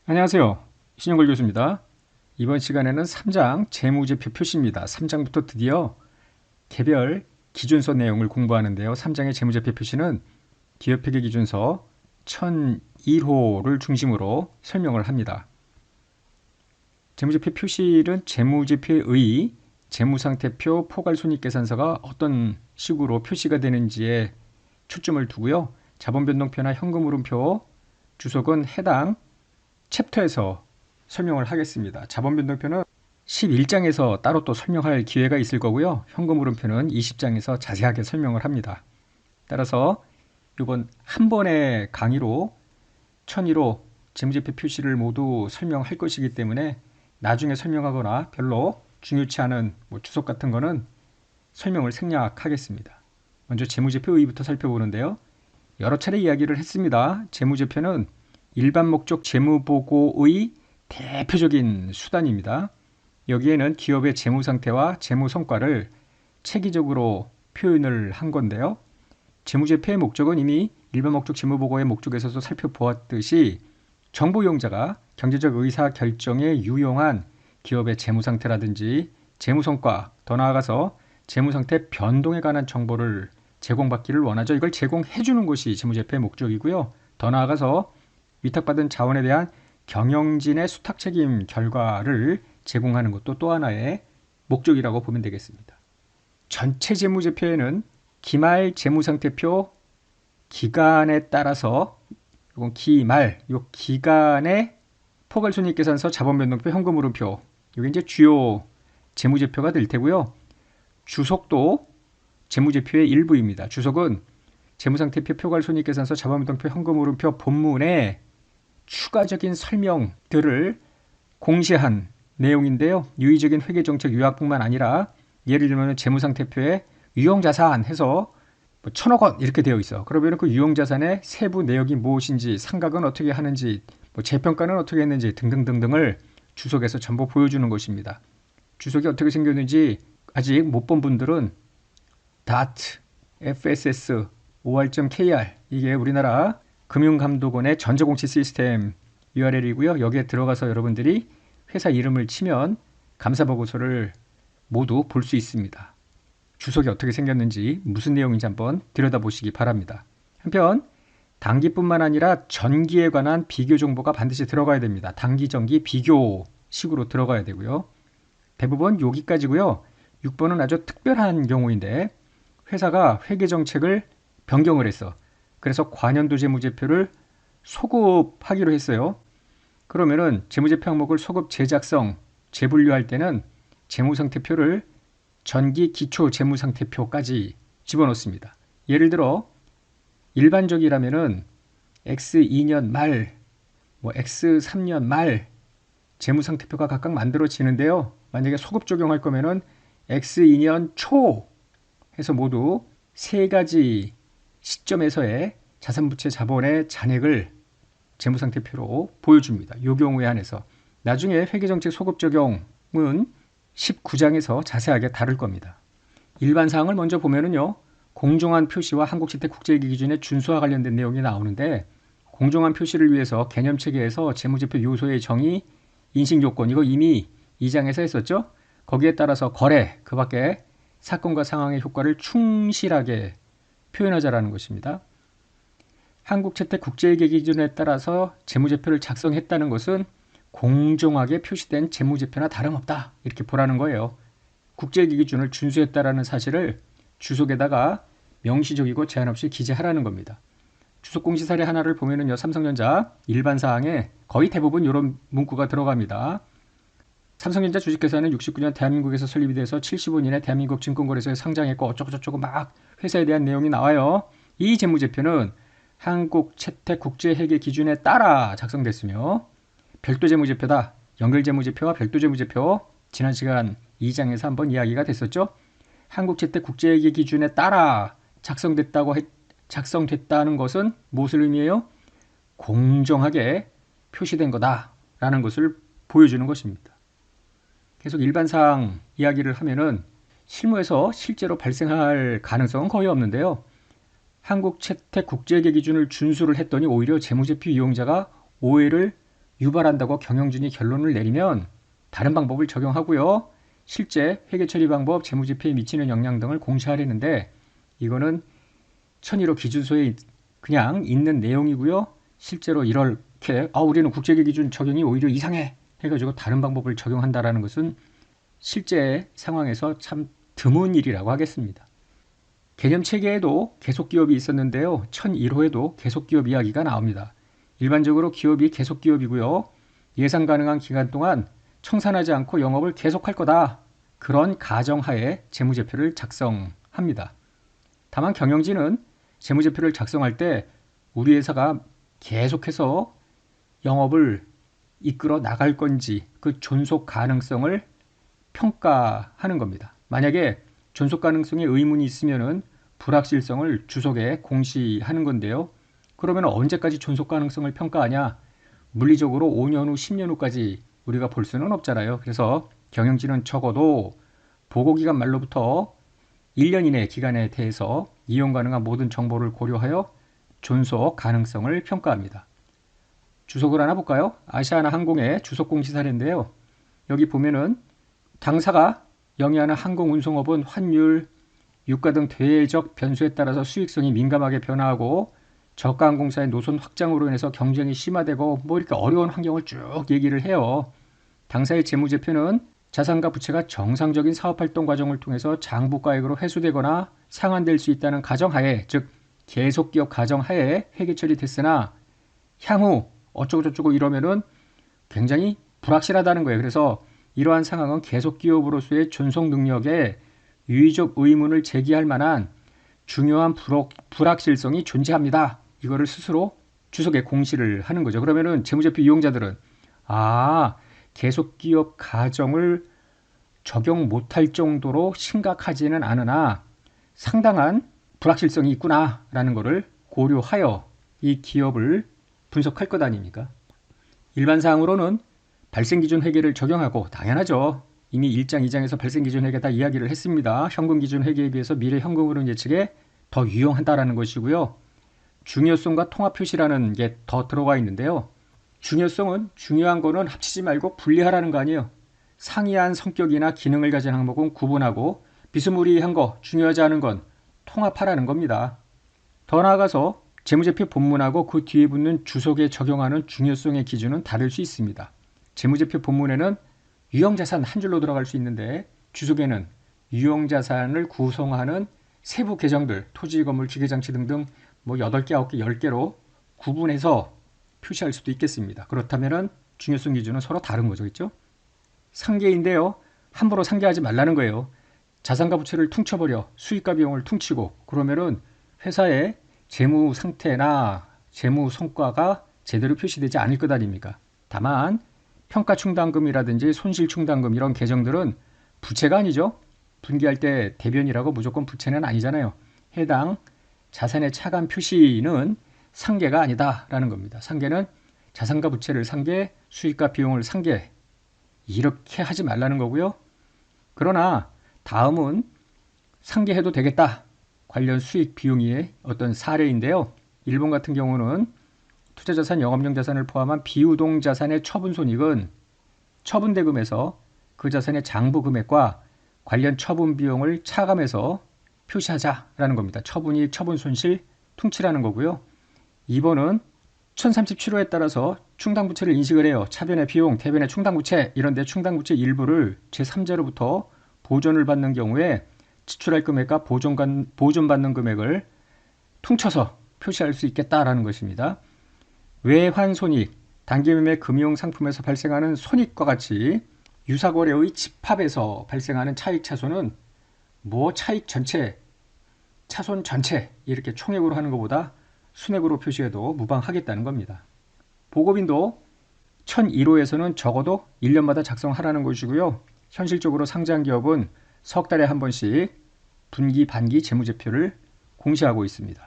안녕하세요. 신영걸 교수입니다. 이번 시간에는 3장 재무제표 표시입니다. 3장부터 드디어 개별 기준서 내용을 공부하는데요. 3장의 재무제표 표시는 기업회계 기준서 1001호를 중심으로 설명을 합니다. 재무제표 표시는 재무제표의 재무상태표, 포괄손익계산서가 어떤 식으로 표시가 되는지에 초점을 두고요. 자본변동표나 현금흐름표 주석은 해당 챕터에서 설명을 하겠습니다. 자본변동표는 11장에서 따로 또 설명할 기회가 있을 거고요. 현금흐름표는 20장에서 자세하게 설명을 합니다. 따라서 이번 한 번의 강의로 1001호 재무제표 표시를 모두 설명할 것이기 때문에 나중에 설명하거나 별로 중요치 않은 주석 같은 거는 설명을 생략하겠습니다. 먼저 재무제표의부터 살펴보는데요. 여러 차례 이야기를 했습니다. 재무제표는 일반 목적 재무보고의 대표적인 수단입니다. 여기에는 기업의 재무상태와 재무성과를 체계적으로 표현을 한 건데요. 재무제표의 목적은 이미 일반 목적 재무보고의 목적에서도 살펴보았듯이 정보 이용자가 경제적 의사결정에 유용한 기업의 재무상태라든지 재무성과, 더 나아가서 재무상태 변동에 관한 정보를 제공받기를 원하죠. 이걸 제공해주는 것이 재무제표의 목적이고요. 더 나아가서 위탁받은 자원에 대한 경영진의 수탁 책임 결과를 제공하는 것도 또 하나의 목적이라고 보면 되겠습니다. 전체 재무제표에는 기말 재무상태표 기간에 따라서 이건 기말, 요 기간의 포괄손익계산서, 자본변동표, 현금흐름표, 이게 이제 주요 재무제표가 될 테고요. 주석도 재무제표의 일부입니다. 주석은 재무상태표, 포괄손익계산서, 자본변동표, 현금흐름표 본문에 추가적인 설명들을 공시한 내용인데요. 유의적인 회계정책 요약뿐만 아니라 예를 들면 재무상태표에 유형자산 해서 1,000억 원 이렇게 되어 있어. 그러면 그 유형자산의 세부 내역이 무엇인지, 상각은 어떻게 하는지, 재평가는 어떻게 했는지 등등등등을 주석에서 전부 보여주는 것입니다. 주석이 어떻게 생겼는지 아직 못 본 분들은 DAT, FSS, OR.KR 이게 우리나라 금융감독원의 전자공시 시스템 URL이고요. 여기에 들어가서 여러분들이 회사 이름을 치면 감사보고서를 모두 볼 수 있습니다. 주석이 어떻게 생겼는지 무슨 내용인지 한번 들여다보시기 바랍니다. 한편 단기뿐만 아니라 전기에 관한 비교 정보가 반드시 들어가야 됩니다. 단기, 전기 비교식으로 들어가야 되고요. 대부분 여기까지고요. 6번은 아주 특별한 경우인데 회사가 회계정책을 변경을 했어. 그래서 관연도 재무제표를 소급하기로 했어요. 그러면은 재무제표 항목을 소급 재작성, 재분류할 때는 재무상태표를 전기 기초 재무상태표까지 집어넣습니다. 예를 들어 일반적이라면은 X2년 말, X3년 말 재무상태표가 각각 만들어지는데요. 만약에 소급 적용할 거면은 X2년 초 해서 모두 세 가지 시점에서의 자산부채 자본의 잔액을 재무상태표로 보여줍니다. 이 경우에 한해서 나중에 회계정책 소급 적용은 19장에서 자세하게 다룰 겁니다. 일반 사항을 먼저 보면은요. 공정한 표시와 한국채택 국제기준의 준수와 관련된 내용이 나오는데 공정한 표시를 위해서 개념체계에서 재무제표 요소의 정의, 인식요건 이거 이미 2장에서 했었죠. 거기에 따라서 거래, 그 밖에 사건과 상황의 효과를 충실하게 표현하자라는 것입니다. 한국채택 국제기준에 따라서 재무제표를 작성했다는 것은 공정하게 표시된 재무제표나 다름없다 이렇게 보라는 거예요. 국제기준을 준수했다라는 사실을 주석에다가 명시적이고 제한 없이 기재하라는 겁니다. 주석 공시 사례 하나를 보면은요. 삼성전자 일반 사항에 거의 대부분 이런 문구가 들어갑니다. 삼성전자 주식회사는 69년 대한민국에서 설립이 돼서 75년에 대한민국 증권거래소에 상장했고 어쩌고저쩌고 막 회사에 대한 내용이 나와요. 이 재무제표는 한국채택국제회계 기준에 따라 작성됐으며 별도 재무제표다. 연결재무제표와 별도 재무제표 지난 시간 2장에서 한번 이야기가 됐었죠. 한국채택국제회계 기준에 따라 작성됐다는 것은 무엇을 의미해요? 공정하게 표시된 거다라는 것을 보여주는 것입니다. 계속 일반사항 이야기를 하면은 실무에서 실제로 발생할 가능성은 거의 없는데요. 한국채택국제회계 기준을 준수를 했더니 오히려 재무제표 이용자가 오해를 유발한다고 경영진이 결론을 내리면 다른 방법을 적용하고요. 실제 회계처리 방법, 재무제표에 미치는 영향 등을 공시하려는데 이거는 1001호 기준서에 그냥 있는 내용이고요. 실제로 이렇게 우리는 국제계 기준 적용이 오히려 이상해 해가지고 다른 방법을 적용한다라는 것은 실제 상황에서 참 드문 일이라고 하겠습니다. 개념 체계에도 계속기업이 있었는데요. 1001호에도 계속기업 이야기가 나옵니다. 일반적으로 기업이 계속기업이고요. 예상 가능한 기간 동안 청산하지 않고 영업을 계속할 거다. 그런 가정하에 재무제표를 작성합니다. 다만 경영진은 재무제표를 작성할 때 우리 회사가 계속해서 영업을 이끌어 나갈 건지 그 존속 가능성을 평가하는 겁니다. 만약에 존속 가능성에 의문이 있으면은 불확실성을 주석에 공시하는 건데요. 그러면 언제까지 존속 가능성을 평가하냐? 물리적으로 5년 후, 10년 후까지 우리가 볼 수는 없잖아요. 그래서 경영진은 적어도 보고기간 말로부터 1년 이내 기간에 대해서 이용 가능한 모든 정보를 고려하여 존속 가능성을 평가합니다. 주석을 하나 볼까요? 아시아나항공의 주석 공시 사례인데요. 여기 보면은 당사가 영위하는 항공운송업은 환율, 유가 등 대외적 변수에 따라서 수익성이 민감하게 변화하고 저가 항공사의 노선 확장으로 인해서 경쟁이 심화되고 이렇게 어려운 환경을 쭉 얘기를 해요. 당사의 재무제표는 자산과 부채가 정상적인 사업활동 과정을 통해서 장부가액으로 회수되거나 상환될 수 있다는 가정하에, 즉 계속기업 가정하에 회계 처리됐으나 향후 어쩌고저쩌고 이러면은 굉장히 불확실하다는 거예요. 그래서 이러한 상황은 계속기업으로서의 존속 능력에 유의적 의문을 제기할 만한 중요한 불확실성이 존재합니다. 이거를 스스로 주석에 공시를 하는 거죠. 그러면은 재무제표 이용자들은 계속기업 가정을 적용 못할 정도로 심각하지는 않으나 상당한 불확실성이 있구나라는 것을 고려하여 이 기업을 분석할 것 아닙니까? 일반사항으로는 발생기준 회계를 적용하고 당연하죠. 이미 1장, 2장에서 발생기준 회계 다 이야기를 했습니다. 현금기준 회계에 비해서 미래 현금흐름 예측에 더 유용하다라는 것이고요. 중요성과 통합표시라는 게 더 들어가 있는데요. 중요성은 중요한 거는 합치지 말고 분리하라는 거 아니에요. 상이한 성격이나 기능을 가진 항목은 구분하고 비스무리한 거, 중요하지 않은 건 통합하라는 겁니다. 더 나아가서 재무제표 본문하고 그 뒤에 붙는 주석에 적용하는 중요성의 기준은 다를 수 있습니다. 재무제표 본문에는 유형자산 한 줄로 들어갈 수 있는데 주석에는 유형자산을 구성하는 세부 계정들, 토지, 건물, 기계장치 등등 8개, 9개, 10개로 구분해서 표시할 수도 있겠습니다. 그렇다면 중요성 기준은 서로 다른 거죠. 그렇죠? 상계인데요. 함부로 상계하지 말라는 거예요. 자산과 부채를 퉁쳐버려 수익과 비용을 퉁치고 그러면은 회사의 재무 상태나 재무 성과가 제대로 표시되지 않을 것 아닙니까? 다만 평가충당금이라든지 손실충당금 이런 계정들은 부채가 아니죠. 분기할 때 대변이라고 무조건 부채는 아니잖아요. 해당 자산의 차감 표시는 상계가 아니다라는 겁니다. 상계는 자산과 부채를 상계, 수익과 비용을 상계 이렇게 하지 말라는 거고요. 그러나 다음은 상계해도 되겠다. 관련 수익 비용의 어떤 사례인데요. 일본 같은 경우는 투자자산, 영업용 자산을 포함한 비우동 자산의 처분손익은 처분대금에서 그 자산의 장부 금액과 관련 처분 비용을 차감해서 표시하자라는 겁니다. 처분이익, 처분손실, 퉁치라는 거고요. 2번은 1037호에 따라서 충당부채를 인식을 해요. 차변의 비용, 대변의 충당부채 이런데 충당부채 일부를 제3자로부터 보존을 받는 경우에 지출할 금액과 보존받는 금액을 퉁쳐서 표시할 수 있겠다라는 것입니다. 외환손익, 단기매매 금융상품에서 발생하는 손익과 같이 유사거래의 집합에서 발생하는 차익차손은 차익 전체, 차손 전체 이렇게 총액으로 하는 것보다 순액으로 표시해도 무방하겠다는 겁니다. 보고빈도 1001호에서는 적어도 1년마다 작성하라는 것이고요. 현실적으로 상장 기업은 석 달에 한 번씩 분기, 반기 재무제표를 공시하고 있습니다.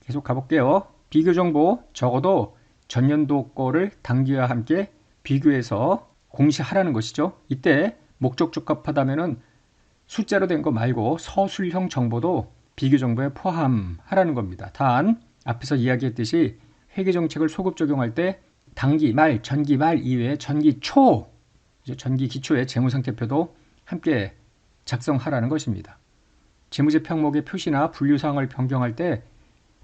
계속 가볼게요. 비교정보 적어도 전년도 거를 당기와 함께 비교해서 공시하라는 것이죠. 이때 목적 적합하다면 숫자로 된 거 말고 서술형 정보도 비교정보에 포함하라는 겁니다. 단 앞에서 이야기했듯이 회계정책을 소급 적용할 때 당기 말, 전기 말 이외에 전기 초, 전기 기초의 재무상태표도 함께 작성하라는 것입니다. 재무제표 항목의 표시나 분류사항을 변경할 때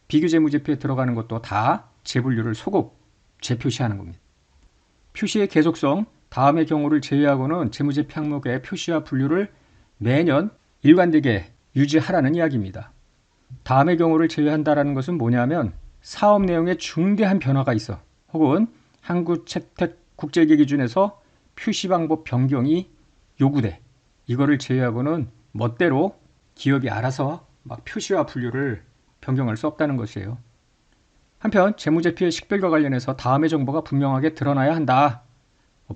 비교재무제표에 들어가는 것도 다 재분류를 소급, 재표시하는 겁니다. 표시의 계속성, 다음의 경우를 제외하고는 재무제표 항목의 표시와 분류를 매년 일관되게 유지하라는 이야기입니다. 다음의 경우를 제외한다는 것은 뭐냐면 사업 내용에 중대한 변화가 있어 혹은 한국채택국제기 기준에서 표시 방법 변경이 요구돼. 이거를 제외하고는 멋대로 기업이 알아서 막 표시와 분류를 변경할 수 없다는 것이에요. 한편 재무제표의 식별과 관련해서 다음의 정보가 분명하게 드러나야 한다.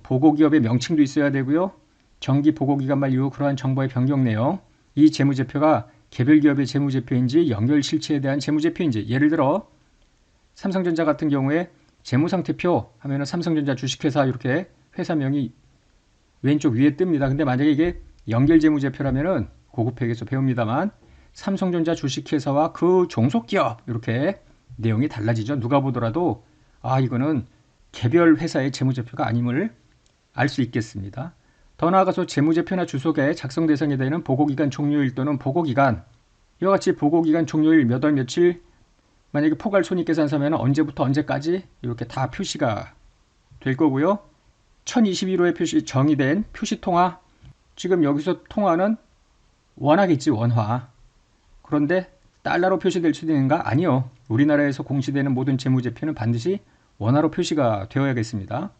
보고기업의 명칭도 있어야 되고요. 정기 보고기간 말 이후 그러한 정보의 변경 내용, 이 재무제표가 개별 기업의 재무제표인지 연결 실체에 대한 재무제표인지, 예를 들어 삼성전자 같은 경우에 재무상태표 하면은 삼성전자 주식회사 이렇게 회사명이 왼쪽 위에 뜹니다. 근데 만약에 이게 연결 재무제표라면은 고급회계에서 배웁니다만 삼성전자 주식회사와 그 종속기업 이렇게 내용이 달라지죠. 누가 보더라도 이거는 개별 회사의 재무제표가 아님을 알 수 있겠습니다. 더 나아가서 재무제표나 주속의 작성 대상이 되는 보고기간 종료일 또는 보고기간, 이와 같이 보고기간 종료일 몇 월 며칠, 만약에 포괄 손익계산서면 언제부터 언제까지 이렇게 다 표시가 될 거고요. 1021호에 표시 정의된 표시통화, 지금 여기서 통화는 원화겠지, 원화. 그런데 달러로 표시될 수도 있는가? 아니요. 우리나라에서 공시되는 모든 재무제표는 반드시 원화로 표시가 되어야겠습니다.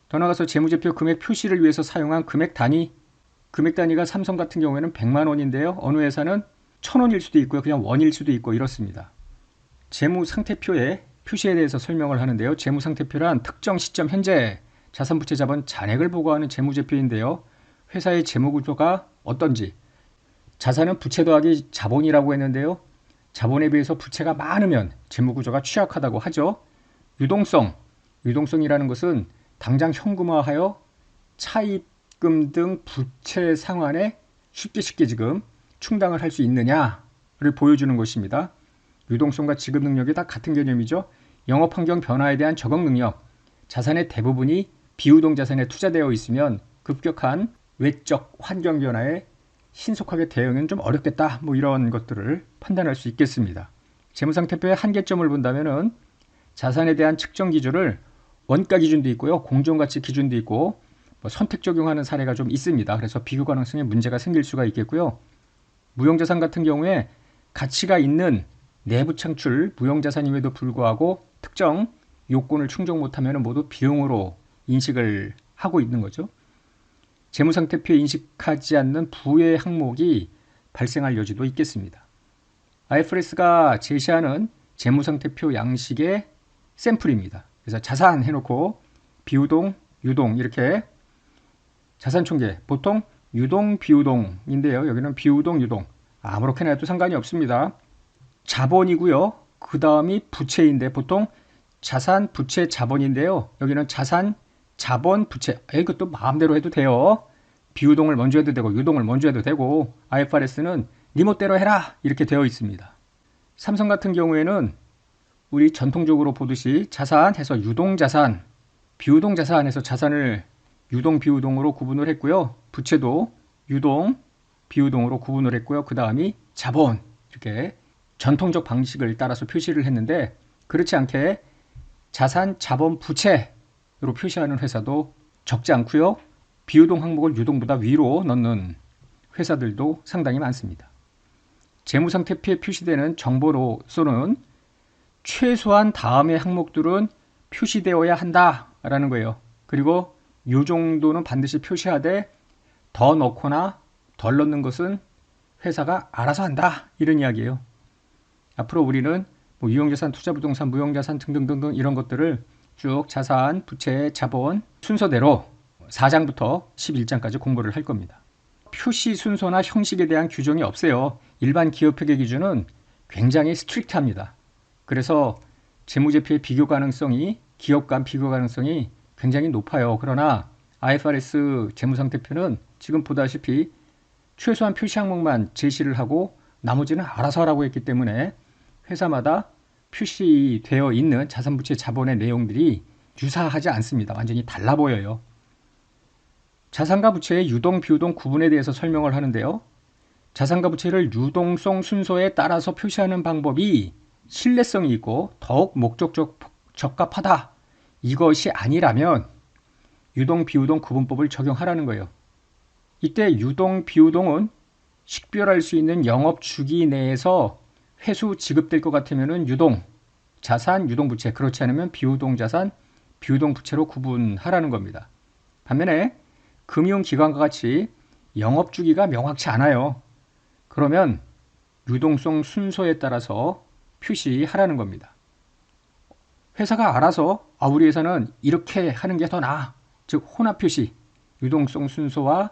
더 나아가서 재무제표 금액 표시를 위해서 사용한 금액 단위가 삼성 같은 경우에는 100만 원인데요. 어느 회사는 1000원일 수도 있고요. 그냥 원일 수도 있고 이렇습니다. 재무상태표의 표시에 대해서 설명을 하는데요. 재무상태표란 특정 시점 현재 자산부채 자본 잔액을 보고하는 재무제표인데요. 회사의 재무구조가 어떤지, 자산은 부채 더하기 자본이라고 했는데요. 자본에 비해서 부채가 많으면 재무구조가 취약하다고 하죠. 유동성이라는 것은 당장 현금화하여 차입금 등 부채 상환에 쉽게 지금 충당을 할 수 있느냐를 보여주는 것입니다. 유동성과 지급 능력이 다 같은 개념이죠. 영업환경 변화에 대한 적응 능력, 자산의 대부분이 비유동 자산에 투자되어 있으면 급격한 외적 환경 변화에 신속하게 대응은 좀 어렵겠다. 이런 것들을 판단할 수 있겠습니다. 재무상태표의 한계점을 본다면은 자산에 대한 측정 기준을 원가 기준도 있고요. 공정가치 기준도 있고 선택 적용하는 사례가 좀 있습니다. 그래서 비교 가능성에 문제가 생길 수가 있겠고요. 무형자산 같은 경우에 가치가 있는 내부 창출 무형자산임에도 불구하고 특정 요건을 충족 못하면 모두 비용으로 인식을 하고 있는 거죠. 재무상태표에 인식하지 않는 부의 항목이 발생할 여지도 있겠습니다. IFRS가 제시하는 재무상태표 양식의 샘플입니다. 그래서 자산 해놓고 비유동, 유동 이렇게 자산총계, 보통 유동, 비유동인데요. 여기는 비유동, 유동 아무렇게나 해도 상관이 없습니다. 자본이고요. 그 다음이 부채인데 보통 자산, 부채, 자본인데요. 여기는 자산, 자본, 부채. 이것도 마음대로 해도 돼요. 비유동을 먼저 해도 되고 유동을 먼저 해도 되고 IFRS는 네 멋대로 해라 이렇게 되어 있습니다. 삼성 같은 경우에는 우리 전통적으로 보듯이 자산해서 유동자산, 비유동자산해서 자산을 유동, 비유동으로 구분을 했고요. 부채도 유동, 비유동으로 구분을 했고요. 그 다음이 자본 이렇게 전통적 방식을 따라서 표시를 했는데 그렇지 않게 자산, 자본, 부채로 표시하는 회사도 적지 않고요. 비유동 항목을 유동보다 위로 넣는 회사들도 상당히 많습니다. 재무상태표에 표시되는 정보로서는 최소한 다음의 항목들은 표시되어야 한다라는 거예요. 그리고 이 정도는 반드시 표시하되 더 넣거나 덜 넣는 것은 회사가 알아서 한다 이런 이야기예요. 앞으로 우리는 유형자산, 투자부동산, 무형자산 등등등등 이런 것들을 쭉 자산, 부채, 자본 순서대로 4장부터 11장까지 공부를 할 겁니다. 표시 순서나 형식에 대한 규정이 없어요. 일반 기업회계 기준은 굉장히 스트릭트합니다. 그래서 재무제표의 비교 가능성이 기업 간 비교 가능성이 굉장히 높아요. 그러나 IFRS 재무상태표는 지금 보다시피 최소한 표시 항목만 제시를 하고 나머지는 알아서 하라고 했기 때문에 회사마다 표시되어 있는 자산부채 자본의 내용들이 유사하지 않습니다. 완전히 달라 보여요. 자산과 부채의 유동, 비유동 구분에 대해서 설명을 하는데요. 자산과 부채를 유동성 순서에 따라서 표시하는 방법이 신뢰성이 있고 더욱 목적적 적합하다. 이것이 아니라면 유동, 비유동 구분법을 적용하라는 거예요. 이때 유동, 비유동은 식별할 수 있는 영업 주기 내에서 회수 지급될 것 같으면 유동 자산, 유동 부채, 그렇지 않으면 비유동 자산, 비유동 부채로 구분하라는 겁니다. 반면에 금융기관과 같이 영업 주기가 명확치 않아요. 그러면 유동성 순서에 따라서 표시하라는 겁니다. 회사가 알아서 우리 회사는 이렇게 하는 게 더 나아. 즉 혼합 표시, 유동성 순서와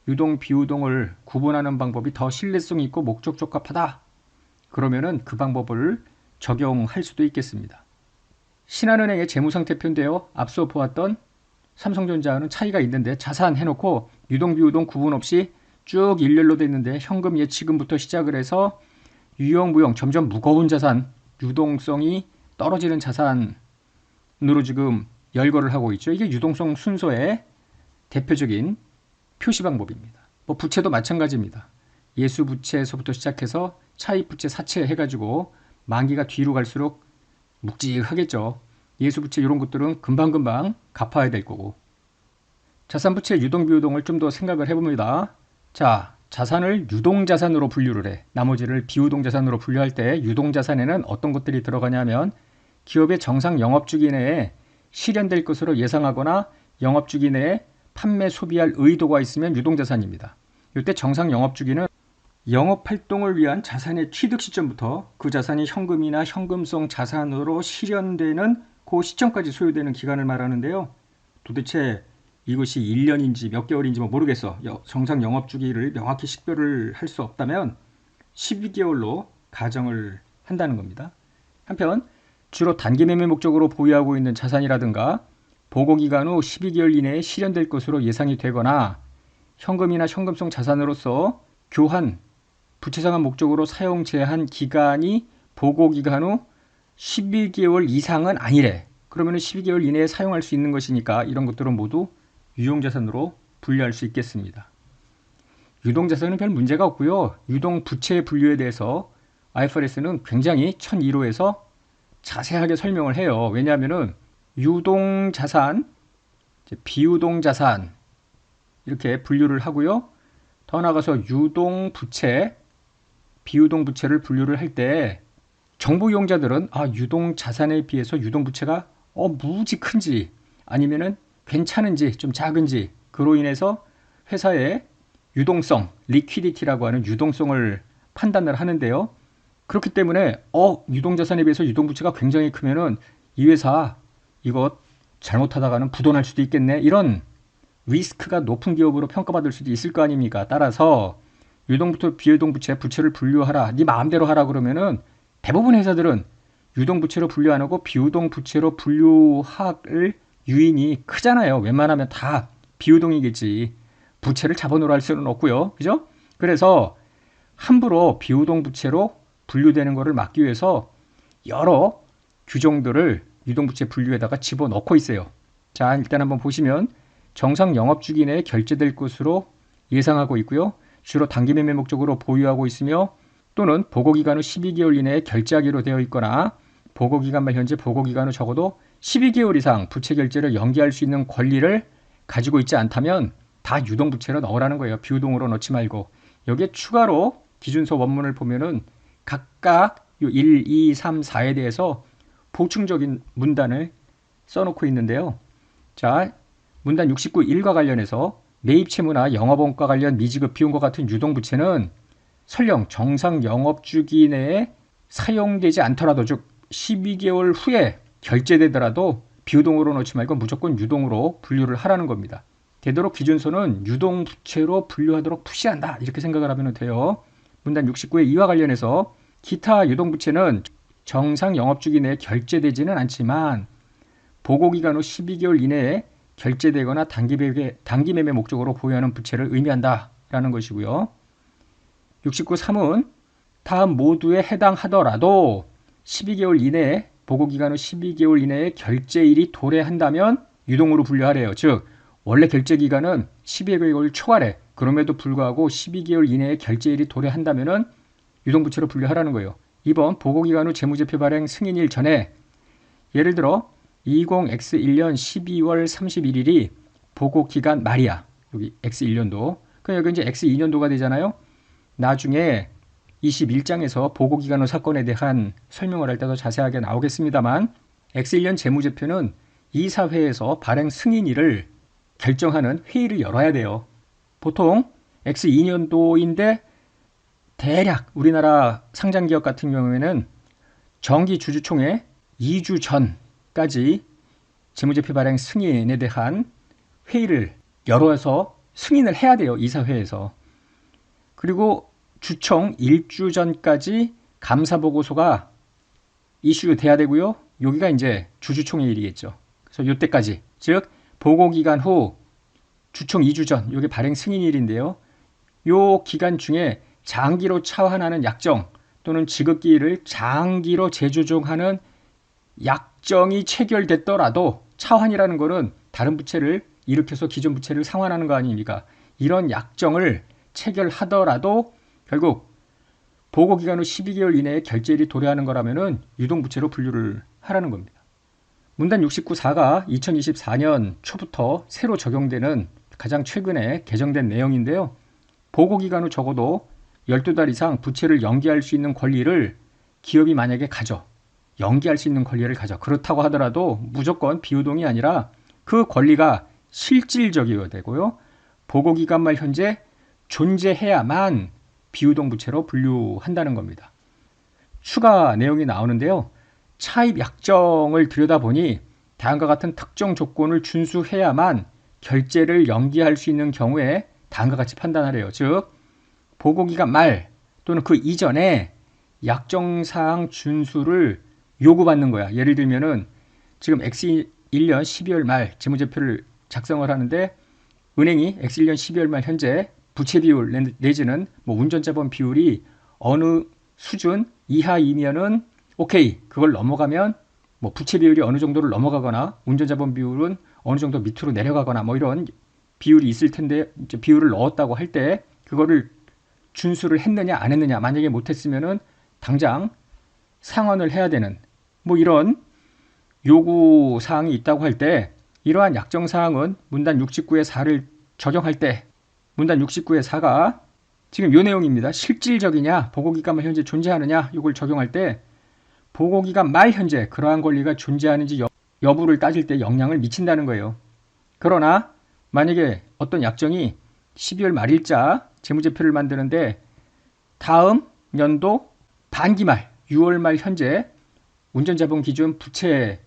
유동, 비유동을 구분하는 방법이 더 신뢰성 있고 목적 적합하다. 그러면은 그 방법을 적용할 수도 있겠습니다. 신한은행의 재무상태표인데요. 앞서 보았던 삼성전자와는 차이가 있는데 자산 해놓고 유동, 비유동 구분 없이 쭉 일렬로 돼 있는데 현금 예치금부터 시작을 해서 유형, 무형 점점 무거운 자산, 유동성이 떨어지는 자산으로 지금 열거를 하고 있죠. 이게 유동성 순서의 대표적인 표시 방법입니다. 뭐 부채도 마찬가지입니다. 예수부채에서부터 시작해서 차입부채, 사채 해가지고 만기가 뒤로 갈수록 묵직하겠죠. 예수부채 이런 것들은 금방금방 갚아야 될 거고. 자산부채 유동비유동을 좀 더 생각을 해봅니다. 자, 자산을 유동자산으로 분류를 해. 나머지를 비유동자산으로 분류할 때 유동자산에는 어떤 것들이 들어가냐면 기업의 정상 영업주기 내에 실현될 것으로 예상하거나 영업주기 내에 판매, 소비할 의도가 있으면 유동자산입니다. 이때 정상 영업주기는 영업활동을 위한 자산의 취득 시점부터 그 자산이 현금이나 현금성 자산으로 실현되는 그 시점까지 소요되는 기간을 말하는데요. 도대체 이것이 1년인지 몇 개월인지 모르겠어. 정상 영업주기를 명확히 식별을 할 수 없다면 12개월로 가정을 한다는 겁니다. 한편 주로 단기 매매 목적으로 보유하고 있는 자산이라든가 보고기간 후 12개월 이내에 실현될 것으로 예상이 되거나 현금이나 현금성 자산으로서 교환, 부채상환 목적으로 사용 제한 기간이 보고기간 후 12개월 이상은 아니래. 그러면 12개월 이내에 사용할 수 있는 것이니까 이런 것들은 모두 유용자산으로 분류할 수 있겠습니다. 유동자산은 별 문제가 없고요. 유동부채 분류에 대해서 IFRS는 굉장히 1002호에서 자세하게 설명을 해요. 왜냐하면 유동자산, 비유동자산 이렇게 분류를 하고요. 더 나아가서 유동부채, 비유동부채를 분류를 할 때 정부 이용자들은 유동자산에 비해서 유동부채가 무지 큰지 아니면은 괜찮은지 좀 작은지 그로 인해서 회사의 유동성, 리퀴디티라고 하는 유동성을 판단을 하는데요. 그렇기 때문에 유동자산에 비해서 유동부채가 굉장히 크면은 이 회사 이거 잘못하다가는 부도날 수도 있겠네. 이런 리스크가 높은 기업으로 평가받을 수도 있을 거 아닙니까? 따라서 유동부채, 비유동부채, 부채를 분류하라. 네 마음대로 하라 그러면은 대부분 회사들은 유동부채로 분류 안 하고 비유동부채로 분류할 유인이 크잖아요. 웬만하면 다 비유동이겠지. 부채를 자본으로 할 수는 없고요. 그죠? 그래서 함부로 비유동부채로 분류되는 것을 막기 위해서 여러 규정들을 유동부채 분류에다가 집어넣고 있어요. 자, 일단 한번 보시면 정상 영업주기 내에 결제될 것으로 예상하고 있고요. 주로 단기 매매 목적으로 보유하고 있으며 또는 보고기간 후 12개월 이내에 결제하기로 되어 있거나 보고기간 말 현재 보고기간 후 적어도 12개월 이상 부채 결제를 연기할 수 있는 권리를 가지고 있지 않다면 다 유동부채로 넣으라는 거예요. 비유동으로 넣지 말고. 여기에 추가로 기준서 원문을 보면은 각각 1, 2, 3, 4에 대해서 보충적인 문단을 써놓고 있는데요. 자, 문단 69, 1과 관련해서 매입채무나 영업원가 관련 미지급 비용과 같은 유동부채는 설령 정상 영업주기 내에 사용되지 않더라도 즉 12개월 후에 결제되더라도 비유동으로 넣지 말고 무조건 유동으로 분류를 하라는 겁니다. 되도록 기준서는 유동부채로 분류하도록 푸시한다. 이렇게 생각을 하면 돼요. 문단 69의 이와 관련해서 기타 유동부채는 정상 영업주기 내에 결제되지는 않지만 보고기간 후 12개월 이내에 결제되거나 단기 매매 목적으로 보유하는 부채를 의미한다라는 것이고요. 69.3은 다음 모두에 해당하더라도 12개월 이내에 보고기간 후 12개월 이내에 결제일이 도래한다면 유동으로 분류하래요. 즉 원래 결제기간은 12개월 초과래. 그럼에도 불구하고 12개월 이내에 결제일이 도래한다면 유동부채로 분류하라는 거예요. 2번 보고기간 후 재무제표 발행 승인일 전에 예를 들어 20X1년 12월 31일이 보고기간 말이야. 여기 X1년도. 그럼 여기 이제 X2년도가 되잖아요. 나중에 21장에서 보고기간 후 사건에 대한 설명을 할 때 더 자세하게 나오겠습니다만 X1년 재무제표는 이사회에서 발행 승인일을 결정하는 회의를 열어야 돼요. 보통 X2년도인데 대략 우리나라 상장기업 같은 경우에는 정기주주총회 2주 전까지 재무제표 발행 승인에 대한 회의를 열어서 승인을 해야 돼요. 이사회에서. 그리고 주총 1주 전까지 감사보고서가 이슈돼야 되고요. 여기가 이제 주주총회일이겠죠. 그래서 이때까지 즉 보고기간 후 주총 2주 전 이게 발행 승인일인데요. 요 기간 중에 장기로 차환하는 약정 또는 지급기일을 장기로 재조정하는 약정이 체결됐더라도 차환이라는 거는 다른 부채를 일으켜서 기존 부채를 상환하는 거 아닙니까? 이런 약정을 체결하더라도 결국 보고기간 후 12개월 이내에 결제일이 도래하는 거라면은 유동부채로 분류를 하라는 겁니다. 문단 69.4가 2024년 초부터 새로 적용되는 가장 최근에 개정된 내용인데요. 보고기간 후 적어도 12달 이상 부채를 연기할 수 있는 권리를 기업이 만약에 가져. 연기할 수 있는 권리를 가져. 그렇다고 하더라도 무조건 비유동이 아니라 그 권리가 실질적이어야 되고요. 보고기간 말 현재 존재해야만 비유동 부채로 분류한다는 겁니다. 추가 내용이 나오는데요. 차입 약정을 들여다보니 다음과 같은 특정 조건을 준수해야만 결제를 연기할 수 있는 경우에 다음과 같이 판단하래요. 즉 보고기간 말 또는 그 이전에 약정사항 준수를 요구받는 거야. 예를 들면은 지금 X1년 12월 말 재무제표를 작성을 하는데 은행이 X1년 12월 말 현재 부채 비율 내지는 뭐 운전자본 비율이 어느 수준 이하이면은 오케이. 그걸 넘어가면 뭐 부채 비율이 어느 정도를 넘어가거나 운전자본 비율은 어느 정도 밑으로 내려가거나 뭐 이런 비율이 있을 텐데 이제 비율을 넣었다고 할 때 그거를 준수를 했느냐 안 했느냐 만약에 못했으면은 당장 상환을 해야 되는 뭐 이런 요구 사항이 있다고 할 때 이러한 약정 사항은 문단 69의 4를 적용할 때 문단 69의 4가 지금 요 내용입니다. 실질적이냐 보고기간 말 현재 존재하느냐 이걸 적용할 때 보고기간 말 현재 그러한 권리가 존재하는지 여부를 따질 때 영향을 미친다는 거예요. 그러나 만약에 어떤 약정이 12월 말일자 재무제표를 만드는데 다음 연도 반기 말 6월 말 현재 운전자본 기준 부채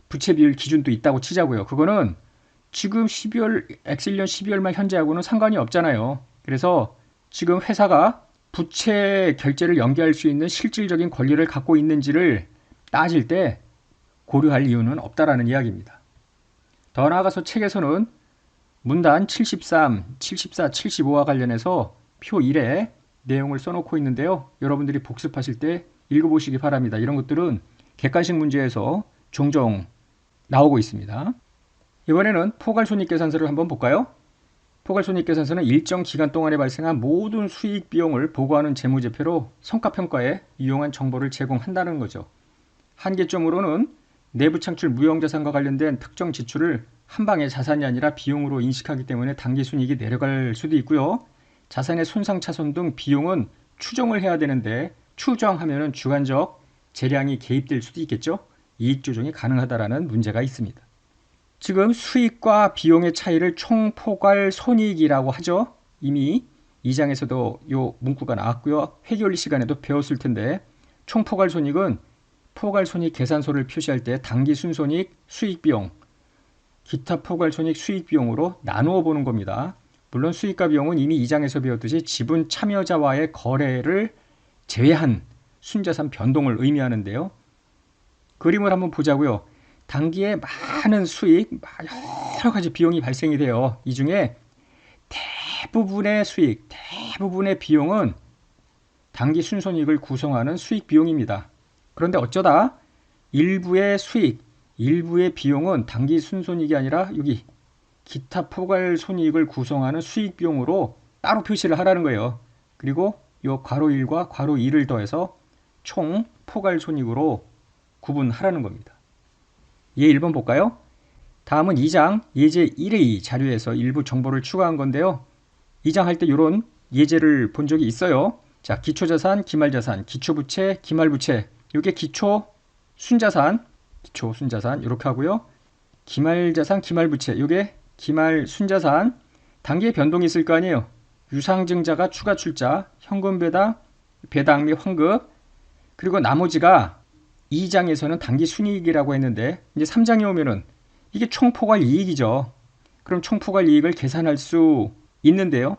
비율 기준도 있다고 치자고요. 그거는 지금 X1년 12월 말 현재하고는 상관이 없잖아요. 그래서 지금 회사가 부채 결제를 연기할 수 있는 실질적인 권리를 갖고 있는지를 따질 때 고려할 이유는 없다라는 이야기입니다. 더 나아가서 책에서는 문단 73, 74, 75와 관련해서 표 1에 내용을 써놓고 있는데요. 여러분들이 복습하실 때 읽어보시기 바랍니다. 이런 것들은 객관식 문제에서 종종 나오고 있습니다. 이번에는 포괄손익계산서를 한번 볼까요? 포괄손익계산서는 일정 기간 동안에 발생한 모든 수익 비용을 보고하는 재무제표로 성과평가에 유용한 정보를 제공한다는 거죠. 한계점으로는 내부 창출 무형자산과 관련된 특정 지출을 한 방에 자산이 아니라 비용으로 인식하기 때문에 당기순이익이 내려갈 수도 있고요. 자산의 손상 차손 등 비용은 추정을 해야 되는데 추정하면 주관적 재량이 개입될 수도 있겠죠. 이익 조정이 가능하다라는 문제가 있습니다. 지금 수익과 비용의 차이를 총포괄 손익이라고 하죠. 이미 2장에서도 이 문구가 나왔고요. 회계원리 시간에도 배웠을 텐데 총포괄 손익은 포괄 손익 계산서를 표시할 때 당기 순손익, 수익 비용, 기타 포괄 손익, 수익 비용으로 나누어 보는 겁니다. 물론 수익과 비용은 이미 2장에서 배웠듯이 지분 참여자와의 거래를 제외한 순자산 변동을 의미하는데요. 그림을 한번 보자고요. 단기에 많은 수익, 여러 가지 비용이 발생이 돼요. 이 중에 대부분의 수익, 대부분의 비용은 단기 순손익을 구성하는 수익 비용입니다. 그런데 어쩌다 일부의 수익, 일부의 비용은 당기 순손익이 아니라 여기 기타 포괄 손익을 구성하는 수익 비용으로 따로 표시를 하라는 거예요. 그리고 요 괄호 1과 괄호 2를 더해서 총 포괄 손익으로 구분하라는 겁니다. 예 1번 볼까요? 다음은 2장 예제 1의 자료에서 일부 정보를 추가한 건데요. 2장 할 때 이런 예제를 본 적이 있어요. 자, 기초자산, 기말자산, 기초부채, 기말부채. 이게 기초 순자산, 기초 순자산 이렇게 하고요. 기말자산, 기말부채. 이게 기말 순자산. 단기의 변동이 있을 거 아니에요. 유상증자가 추가 출자, 현금 배당, 배당 및 환급. 그리고 나머지가 2장에서는 단기 순이익이라고 했는데 이제 3장에 오면은 이게 총포괄 이익이죠. 그럼 총포괄 이익을 계산할 수 있는데요.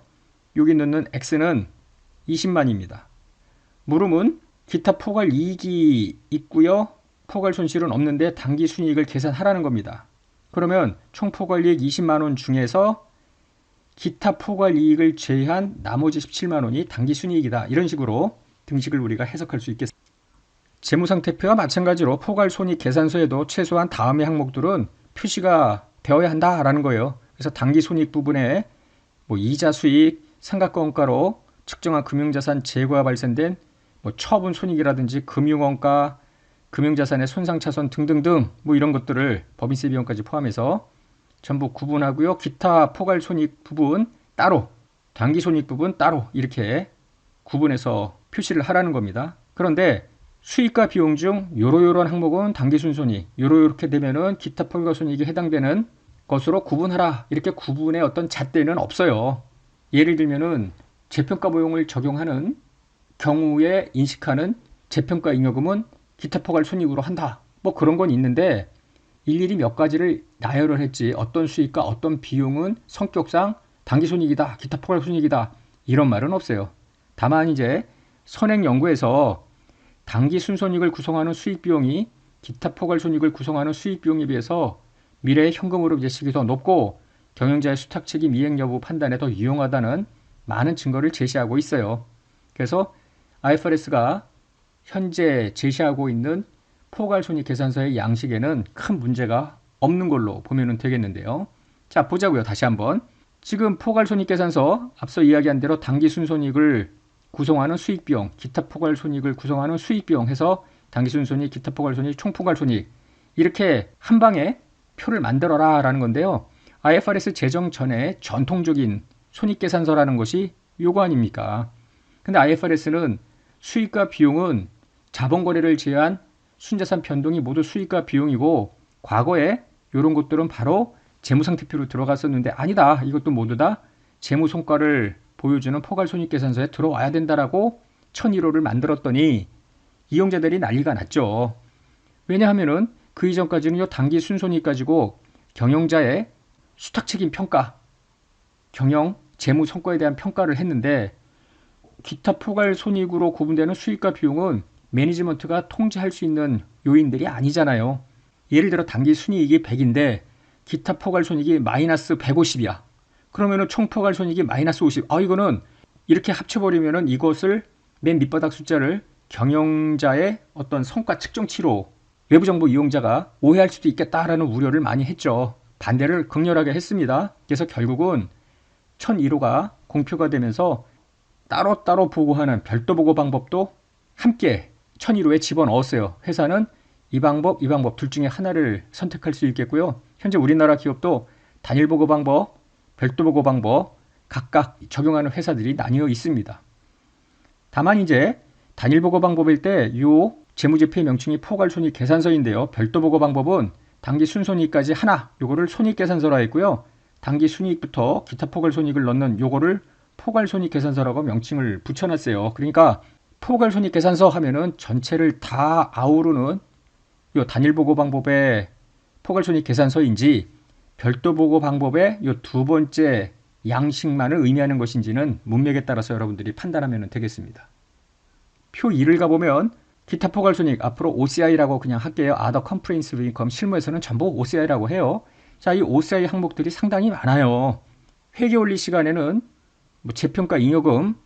여기 넣는 X는 20만입니다. 물음은 기타 포괄 이익이 있고요. 포괄 손실은 없는데 단기 순이익을 계산하라는 겁니다. 그러면 총포괄 이익 20만원 중에서 기타 포괄 이익을 제외한 나머지 17만원이 단기 순이익이다. 이런 식으로 등식을 우리가 해석할 수 있겠습니다. 재무상태표와 마찬가지로 포괄 손익 계산서에도 최소한 다음의 항목들은 표시가 되어야 한다라는 거예요. 그래서 단기 손익 부분에 뭐 이자 수익, 삼각과원가로 측정한 금융자산 재고가 발생된 뭐 처분 손익이라든지 금융원가, 금융자산의 손상차손 등등등 뭐 이런 것들을 법인세 비용까지 포함해서 전부 구분하고요. 기타 포괄 손익 부분 따로, 단기 손익 부분 따로 이렇게 구분해서 표시를 하라는 겁니다. 그런데 수익과 비용 중 요러요러한 항목은 단기 순손익, 요렇게 되면은 기타 포괄 손익이 해당되는 것으로 구분하라. 이렇게 구분의 어떤 잣대는 없어요. 예를 들면은 재평가 보용을 적용하는 경우에 인식하는 재평가 잉여금은 기타 포괄 손익으로 한다. 뭐 그런 건 있는데 일일이 몇 가지를 나열을 했지 어떤 수익과 어떤 비용은 성격상 단기 손익이다, 기타 포괄 손익이다 이런 말은 없어요. 다만 이제 선행 연구에서 단기 순손익을 구성하는 수익 비용이 기타 포괄 손익을 구성하는 수익 비용에 비해서 미래의 현금으로 제식이 더 높고 경영자의 수탁 책임 이행 여부 판단에 더 유용하다는 많은 증거를 제시하고 있어요. 그래서 IFRS가 현재 제시하고 있는 포괄 손익 계산서의 양식에는 큰 문제가 없는 걸로 보면 되겠는데요. 자, 보자고요. 다시 한번. 지금 포괄 손익 계산서 앞서 이야기한 대로 단기 순손익을 구성하는 수익 비용, 기타 포괄 손익을 구성하는 수익 비용 해서 단기 순손익, 기타 포괄 손익, 총 포괄 손익 이렇게 한 방에 표를 만들어라 라는 건데요. IFRS 제정 전에 전통적인 손익 계산서라는 것이 요거 아닙니까? 근데 IFRS는 수익과 비용은 자본 거래를 제외한 순자산 변동이 모두 수익과 비용이고 과거에 이런 것들은 바로 재무상태표로 들어갔었는데 아니다. 이것도 모두 다 재무성과를 보여주는 포괄손익계산서에 들어와야 된다라고 1001호를 만들었더니 이용자들이 난리가 났죠. 왜냐하면은 그 이전까지는 요 단기 순손익 가지고 경영자의 수탁책임 평가, 경영 재무 성과에 대한 평가를 했는데 기타 포괄 손익으로 구분되는 수익과 비용은 매니지먼트가 통제할 수 있는 요인들이 아니잖아요. 예를 들어 단기 순이익이 100인데 기타 포괄 손익이 마이너스 150이야. 그러면은 총 포괄 손익이 마이너스 50. 이거는 이렇게 합쳐버리면은 이것을 맨 밑바닥 숫자를 경영자의 어떤 성과 측정치로 외부 정보 이용자가 오해할 수도 있겠다라는 우려를 많이 했죠. 반대를 극렬하게 했습니다. 그래서 결국은 1001호가 공표가 되면서 따로따로 보고하는 별도 보고 방법도 함께 1001호에 집어넣었어요. 회사는 이 방법 둘 중에 하나를 선택할 수 있겠고요. 현재 우리나라 기업도 단일 보고 방법, 별도 보고 방법 각각 적용하는 회사들이 나뉘어 있습니다. 다만 이제 단일 보고 방법일 때 이 재무제표의 명칭이 포괄손익 계산서인데요. 별도 보고 방법은 단기 순손익까지 하나, 요거를 손익계산서라 했고요. 단기 순이익부터 기타 포괄손익을 넣는 요거를 포괄손익계산서라고 명칭을 붙여놨어요. 그러니까 포괄손익계산서 하면은 전체를 다 아우르는 요 단일보고 방법의 포괄손익계산서인지 별도 보고 방법의 요 두 번째 양식만을 의미하는 것인지는 문맥에 따라서 여러분들이 판단하면 되겠습니다. 표 2를 가보면 기타 포괄손익 앞으로 OCI라고 그냥 할게요. Other Comprehensive Income 실무에서는 전부 OCI라고 해요. 자, 이 OCI 항목들이 상당히 많아요. 회계원리 시간에는 뭐 재평가 잉여금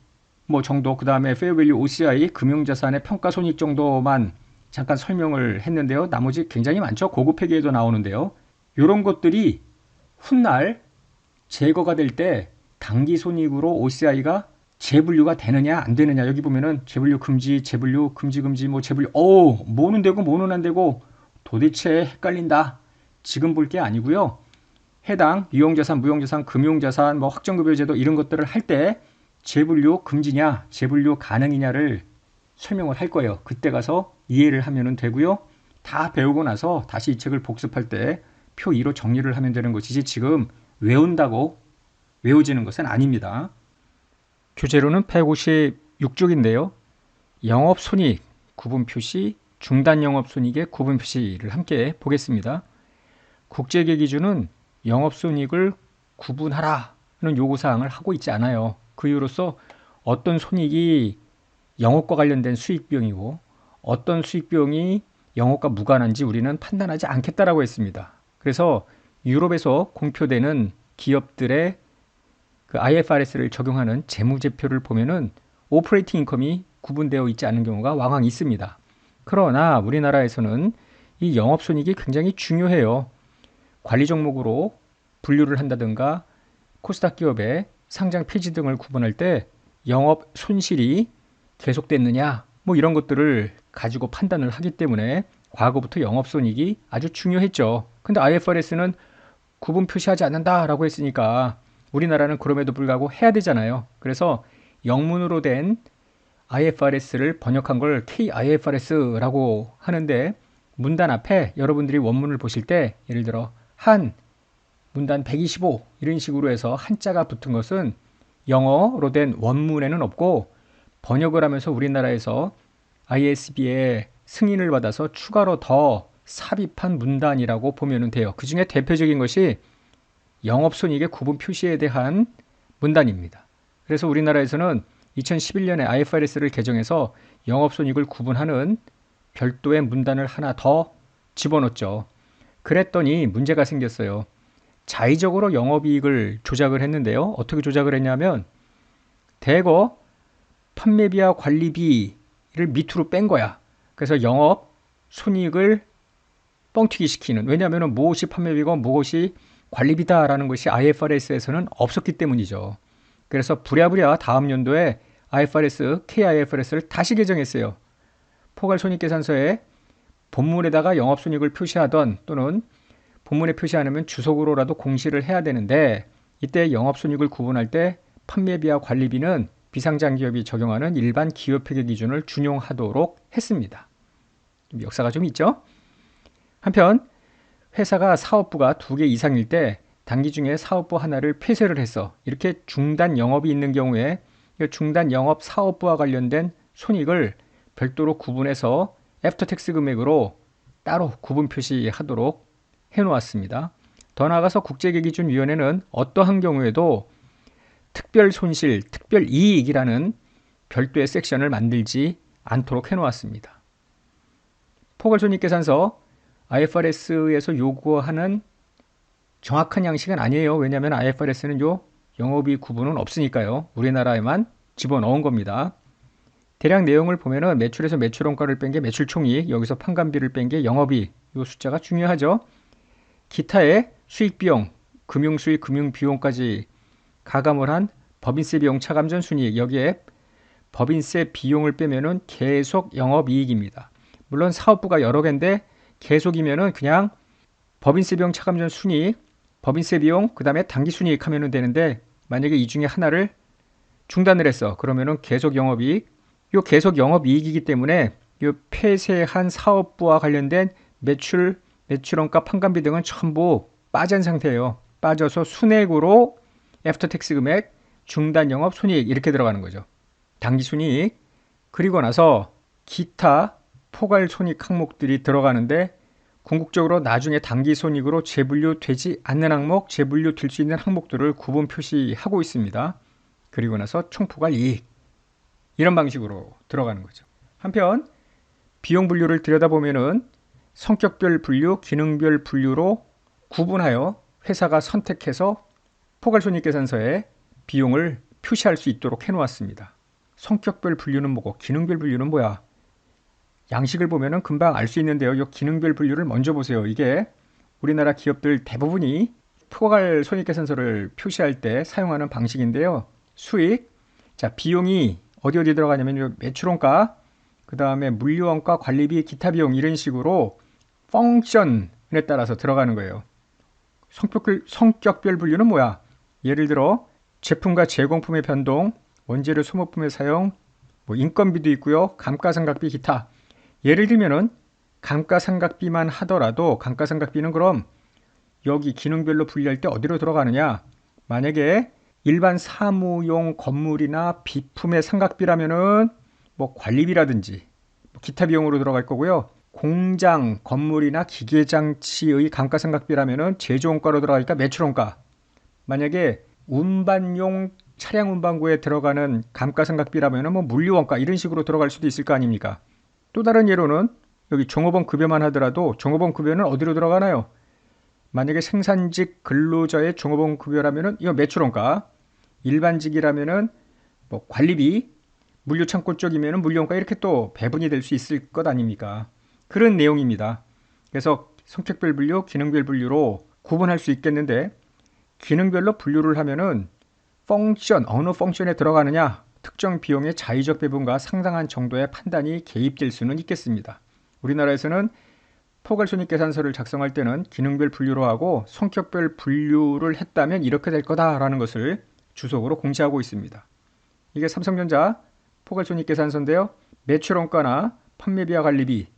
뭐 정도, 그 다음에 페어밸류 OCI 금융자산의 평가손익 정도만 잠깐 설명을 했는데요. 나머지 굉장히 많죠. 고급 회계에도 나오는데요. 이런 것들이 훗날 제거가 될 때 당기손익으로 OCI가 재분류가 되느냐 안 되느냐, 여기 보면은 재분류 금지, 재분류 금지 금지, 뭐 재분류 뭐는 되고 뭐는 안 되고 도대체 헷갈린다. 지금 볼 게 아니고요. 해당 유형자산, 무형자산, 금융자산, 뭐 확정급여제도 이런 것들을 할 때 재분류 금지냐, 재분류 가능이냐를 설명을 할 거예요. 그때 가서 이해를 하면 되고요. 다 배우고 나서 다시 이 책을 복습할 때 표 2로 정리를 하면 되는 것이지 지금 외운다고 외워지는 것은 아닙니다. 교재로는 156쪽인데요. 영업손익 구분 표시, 중단 영업손익의 구분 표시를 함께 보겠습니다. 국제계 기준은 영업손익을 구분하라는 요구사항을 하고 있지 않아요. 그 이유로서 어떤 손익이 영업과 관련된 수익비용이고 어떤 수익비용이 영업과 무관한지 우리는 판단하지 않겠다라고 했습니다. 그래서 유럽에서 공표되는 기업들의 그 IFRS를 적용하는 재무제표를 보면은 오퍼레이팅 인컴이 구분되어 있지 않은 경우가 왕왕 있습니다. 그러나 우리나라에서는 이 영업손익이 굉장히 중요해요. 관리 종목으로 분류를 한다든가 코스닥 기업의 상장 폐지 등을 구분할 때 영업 손실이 계속됐느냐 뭐 이런 것들을 가지고 판단을 하기 때문에 과거부터 영업손익이 아주 중요했죠. 근데 IFRS는 구분 표시하지 않는다라고 했으니까 우리나라는 그럼에도 불구하고 해야 되잖아요. 그래서 영문으로 된 IFRS를 번역한 걸 KIFRS라고 하는데 문단 앞에 여러분들이 원문을 보실 때 예를 들어 한 문단 125 이런 식으로 해서 한자가 붙은 것은 영어로 된 원문에는 없고 번역을 하면서 우리나라에서 ISB의 승인을 받아서 추가로 더 삽입한 문단이라고 보면 돼요. 그 중에 대표적인 것이 영업손익의 구분 표시에 대한 문단입니다. 그래서 우리나라에서는 2011년에 IFRS를 개정해서 영업손익을 구분하는 별도의 문단을 하나 더 집어넣었죠. 그랬더니 문제가 생겼어요. 자의적으로 영업이익을 조작을 했는데요. 어떻게 조작을 했냐면 대거 판매비와 관리비를 밑으로 뺀 거야. 그래서 영업 손익을 뻥튀기 시키는, 왜냐하면 무엇이 판매비고 무엇이 관리비다라는 것이 IFRS에서는 없었기 때문이죠. 그래서 부랴부랴 다음 연도에 IFRS, KIFRS를 다시 개정했어요. 포괄손익계산서에 본문에다가 영업손익을 표시하던 또는 본문에 표시 안 하면 주석으로라도 공시를 해야 되는데 이때 영업손익을 구분할 때 판매비와 관리비는 비상장기업이 적용하는 일반 기업회계 기준을 준용하도록 했습니다. 역사가 좀 있죠? 한편 회사가 사업부가 2개 이상일 때 단기 중에 사업부 하나를 폐쇄를 해서 이렇게 중단 영업이 있는 경우에 중단 영업 사업부와 관련된 손익을 별도로 구분해서 애프터텍스 금액으로 따로 구분 표시하도록 해놓았습니다. 더 나아가서 국제계기준위원회는 어떠한 경우에도 특별 손실, 특별 이익이라는 별도의 섹션을 만들지 않도록 해놓았습니다. 포괄손익계산서 IFRS에서 요구하는 정확한 양식은 아니에요. 왜냐하면 IFRS는 요 영업이익 구분은 없으니까요. 우리나라에만 집어넣은 겁니다. 대략 내용을 보면은 매출에서 매출원가를 뺀 게 매출총이익, 여기서 판관비를 뺀 게 영업이익, 이 숫자가 중요하죠. 기타의 수익비용, 금융수익, 금융비용까지 가감을 한 법인세 비용 차감 전 순이익, 여기에 법인세 비용을 빼면은 계속 영업이익입니다. 물론 사업부가 여러 개인데 계속이면은 그냥 법인세 비용 차감 전 순이익, 법인세 비용, 그 다음에 당기 순이익 하면 되는데 만약에 이 중에 하나를 중단을 했어. 그러면은 계속 영업이익, 요 계속 영업이익이기 때문에 요 폐쇄한 사업부와 관련된 매출, 매출원가, 판관비 등은 전부 빠진 상태예요. 빠져서 순액으로 애프터텍스 금액, 중단 영업 순이익 이렇게 들어가는 거죠. 당기 순이익, 그리고 나서 기타 포괄 손익 항목들이 들어가는데 궁극적으로 나중에 당기 손익으로 재분류되지 않는 항목, 재분류될 수 있는 항목들을 구분 표시하고 있습니다. 그리고 나서 총포괄 이익, 이런 방식으로 들어가는 거죠. 한편 비용 분류를 들여다보면은 성격별 분류, 기능별 분류로 구분하여 회사가 선택해서 포괄손익계산서에 비용을 표시할 수 있도록 해놓았습니다. 성격별 분류는 뭐고 기능별 분류는 뭐야? 양식을 보면은 금방 알 수 있는데요. 이 기능별 분류를 먼저 보세요. 이게 우리나라 기업들 대부분이 포괄 손익계산서를 표시할 때 사용하는 방식인데요. 수익, 자 비용이 어디 들어가냐면 요 매출원가, 그 다음에 물류원가, 관리비, 기타 비용 이런 식으로 펑션에 따라서 들어가는 거예요. 성격별 분류는 뭐야? 예를 들어 제품과 제공품의 변동, 원재료 소모품의 사용, 뭐 인건비도 있고요. 감가상각비, 기타. 예를 들면은 감가상각비만 하더라도 감가상각비는 그럼 여기 기능별로 분류할 때 어디로 들어가느냐? 만약에 일반 사무용 건물이나 비품의 상각비라면은 뭐 관리비라든지 기타 비용으로 들어갈 거고요. 공장, 건물이나 기계장치의 감가상각비라면은 제조원가로 들어가니까 매출원가. 만약에 운반용 차량 운반구에 들어가는 감가상각비라면은 뭐 물류원가 이런 식으로 들어갈 수도 있을 거 아닙니까? 또 다른 예로는 여기 종업원 급여만 하더라도 종업원 급여는 어디로 들어가나요? 만약에 생산직 근로자의 종업원 급여라면은 이거 매출원가, 일반직이라면은 뭐 관리비, 물류창고 쪽이면은 물류원가 이렇게 또 배분이 될 수 있을 것 아닙니까? 그런 내용입니다. 그래서 성격별 분류, 기능별 분류로 구분할 수 있겠는데 기능별로 분류를 하면은 펑션, 어느 펑션에 들어가느냐, 특정 비용의 자의적 배분과 상당한 정도의 판단이 개입될 수는 있겠습니다. 우리나라에서는 포괄손익계산서를 작성할 때는 기능별 분류로 하고 성격별 분류를 했다면 이렇게 될 거다라는 것을 주석으로 공지하고 있습니다. 이게 삼성전자 포괄손익계산서인데요. 매출원가나 판매비와 관리비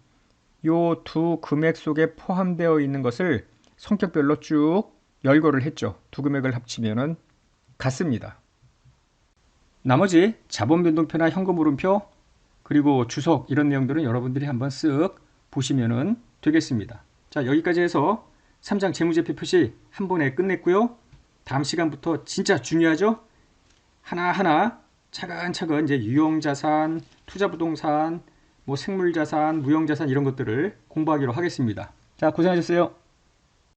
요 두 금액 속에 포함되어 있는 것을 성격별로 쭉 열거를 했죠. 두 금액을 합치면은 같습니다. 나머지 자본변동표나 현금흐름표 그리고 주석 이런 내용들은 여러분들이 한번 쓱 보시면은 되겠습니다. 자, 여기까지 해서 3장 재무제표 표시 한 번에 끝냈고요. 다음 시간부터 진짜 중요하죠? 하나하나 차근차근 이제 유형자산, 투자부동산, 뭐 생물자산, 무형자산 이런 것들을 공부하기로 하겠습니다. 자, 고생하셨어요.